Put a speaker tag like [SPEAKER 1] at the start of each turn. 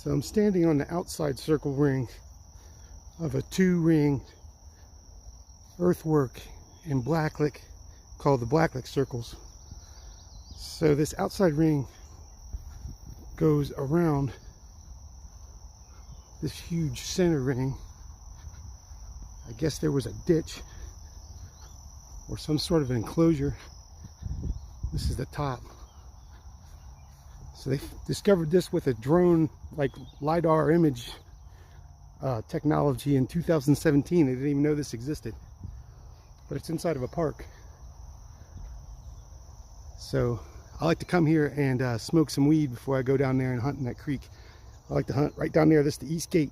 [SPEAKER 1] So I'm standing on the outside circle ring of a 2-ring earthwork in Blacklick called the Blacklick Circles. So this outside ring goes around this huge center ring. I guess there was a ditch or some sort of an enclosure. This is the top. So they discovered this with a drone, like LiDAR image technology in 2017. They didn't even know this existed. But it's inside of a park. So I like to come here and smoke some weed before I go down there and hunt in that creek. I like to hunt right down there. This is the East Gate.